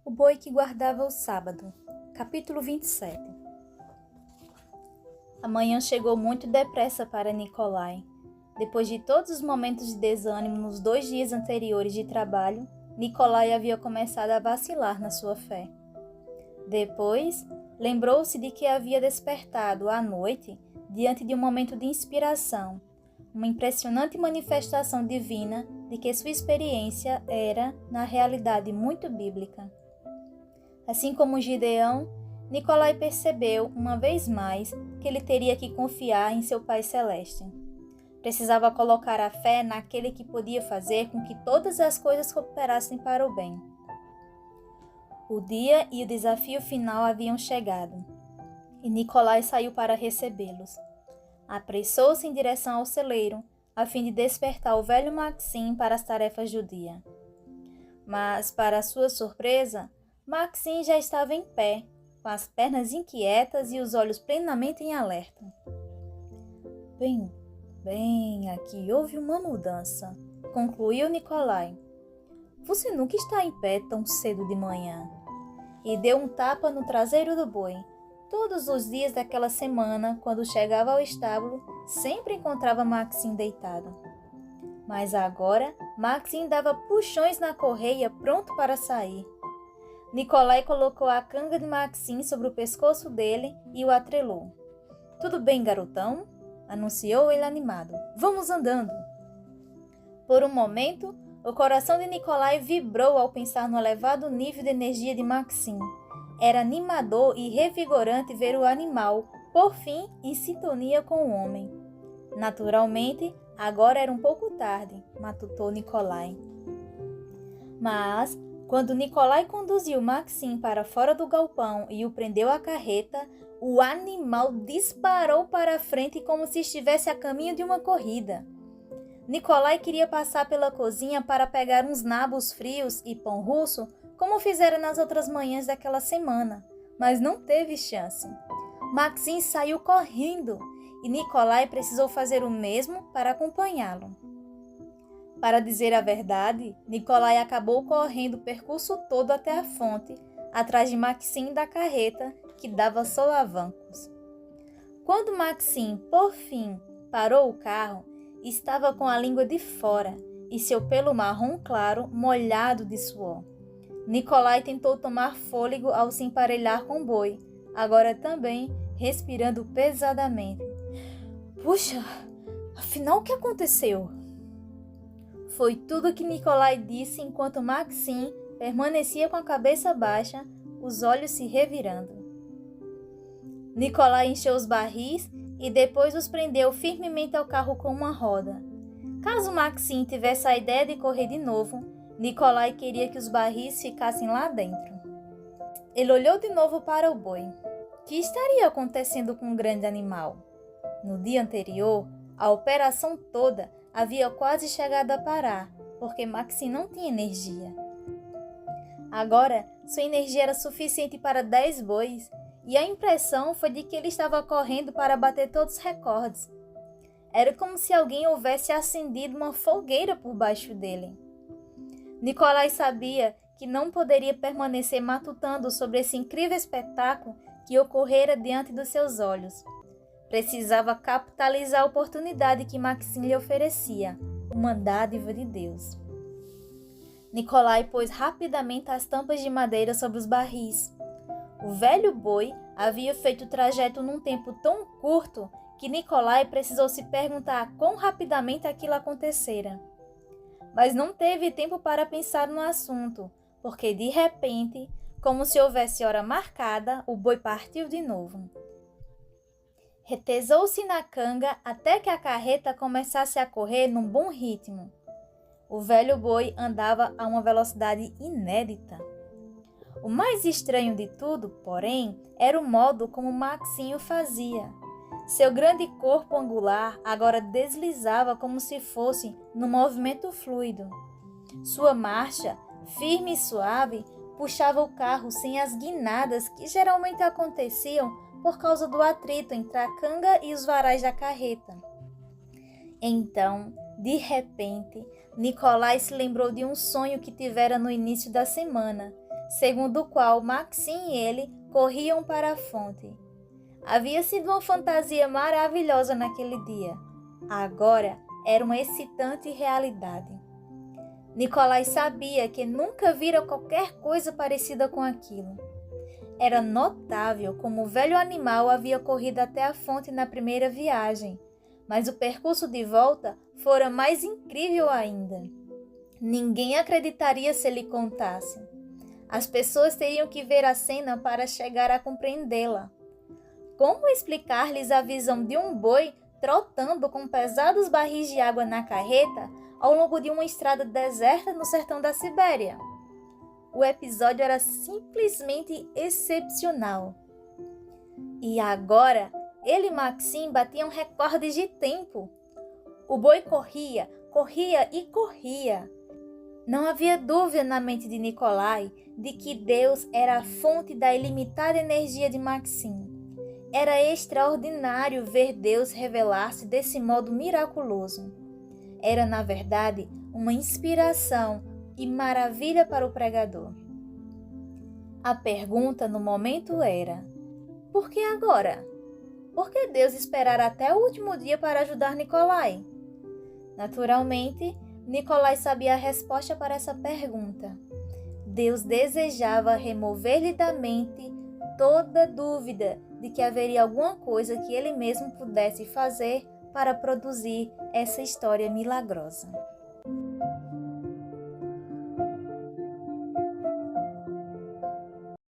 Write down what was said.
O boi que guardava o sábado. Capítulo 27. A manhã chegou muito depressa para Nikolai. Depois de todos os momentos de desânimo nos 2 dias anteriores de trabalho, Nikolai havia começado a vacilar na sua fé. Depois, lembrou-se de que havia despertado à noite diante de um momento de inspiração, uma impressionante manifestação divina de que sua experiência era, na realidade, muito bíblica. Assim como Gideão, Nikolai percebeu, uma vez mais, que ele teria que confiar em seu Pai Celeste. Precisava colocar a fé naquele que podia fazer com que todas as coisas cooperassem para o bem. O dia e o desafio final haviam chegado, e Nikolai saiu para recebê-los. Apressou-se em direção ao celeiro, a fim de despertar o velho Maxim para as tarefas do dia. Mas, para sua surpresa, Maxim já estava em pé, com as pernas inquietas e os olhos plenamente em alerta. Bem, aqui houve uma mudança, concluiu Nikolai. Você nunca está em pé tão cedo de manhã. E deu um tapa no traseiro do boi. Todos os dias daquela semana, quando chegava ao estábulo, sempre encontrava Maxim deitado. Mas agora, Maxim dava puxões na correia, pronto para sair. Nikolai colocou a canga de Maxim sobre o pescoço dele e o atrelou. Tudo bem, garotão? Anunciou ele animado. Vamos andando. Por um momento, o coração de Nikolai vibrou ao pensar no elevado nível de energia de Maxim. Era animador e revigorante ver o animal, por fim, em sintonia com o homem. Naturalmente, agora era um pouco tarde, matutou Nikolai. Mas, quando Nikolai conduziu Maxim para fora do galpão e o prendeu à carreta, o animal disparou para a frente como se estivesse a caminho de uma corrida. Nikolai queria passar pela cozinha para pegar uns nabos frios e pão russo, como fizera nas outras manhãs daquela semana, mas não teve chance. Maxim saiu correndo e Nikolai precisou fazer o mesmo para acompanhá-lo. Para dizer a verdade, Nikolai acabou correndo o percurso todo até a fonte, atrás de Maxim da carreta, que dava solavancos. Quando Maxim, por fim, parou o carro, estava com a língua de fora e seu pelo marrom claro molhado de suor. Nikolai tentou tomar fôlego ao se emparelhar com o boi, agora também respirando pesadamente. Puxa, afinal o que aconteceu? Foi tudo que Nikolai disse enquanto Maxim permanecia com a cabeça baixa, os olhos se revirando. Nikolai encheu os barris e depois os prendeu firmemente ao carro com uma roda. Caso Maxim tivesse a ideia de correr de novo, Nikolai queria que os barris ficassem lá dentro. Ele olhou de novo para o boi. O que estaria acontecendo com o grande animal? No dia anterior, a operação toda havia quase chegado a parar, porque Maxim não tinha energia. Agora, sua energia era suficiente para 10 bois, e a impressão foi de que ele estava correndo para bater todos os recordes. Era como se alguém houvesse acendido uma fogueira por baixo dele. Nikolai sabia que não poderia permanecer matutando sobre esse incrível espetáculo que ocorrera diante dos seus olhos. Precisava capitalizar a oportunidade que Maxim lhe oferecia, uma dádiva de Deus. Nikolai pôs rapidamente as tampas de madeira sobre os barris. O velho boi havia feito o trajeto num tempo tão curto que Nikolai precisou se perguntar quão rapidamente aquilo acontecera. Mas não teve tempo para pensar no assunto, porque de repente, como se houvesse hora marcada, o boi partiu de novo. Retesou-se na canga até que a carreta começasse a correr num bom ritmo. O velho boi andava a uma velocidade inédita. O mais estranho de tudo, porém, era o modo como Maxim o fazia. Seu grande corpo angular agora deslizava como se fosse num movimento fluido. Sua marcha, firme e suave, puxava o carro sem as guinadas que geralmente aconteciam por causa do atrito entre a canga e os varais da carreta. Então, de repente, Nikolai se lembrou de um sonho que tivera no início da semana, segundo o qual Maxim e ele corriam para a fonte. Havia sido uma fantasia maravilhosa naquele dia. Agora era uma excitante realidade. Nicolai sabia que nunca vira qualquer coisa parecida com aquilo. Era notável como o velho animal havia corrido até a fonte na primeira viagem, mas o percurso de volta fora mais incrível ainda. Ninguém acreditaria se lhe contasse. As pessoas teriam que ver a cena para chegar a compreendê-la. Como explicar-lhes a visão de um boi trotando com pesados barris de água na carreta ao longo de uma estrada deserta no sertão da Sibéria? O episódio era simplesmente excepcional. E agora, ele e Maxim batiam recordes de tempo. O boi corria, corria e corria. Não havia dúvida na mente de Nicolai de que Deus era a fonte da ilimitada energia de Maxim. Era extraordinário ver Deus revelar-se desse modo miraculoso. Era, na verdade, uma inspiração e maravilha para o pregador. A pergunta no momento era: por que agora? Por que Deus esperar até o último dia para ajudar Nicolai? Naturalmente, Nicolai sabia a resposta para essa pergunta. Deus desejava remover-lhe da mente toda dúvida de que haveria alguma coisa que ele mesmo pudesse fazer para produzir essa história milagrosa.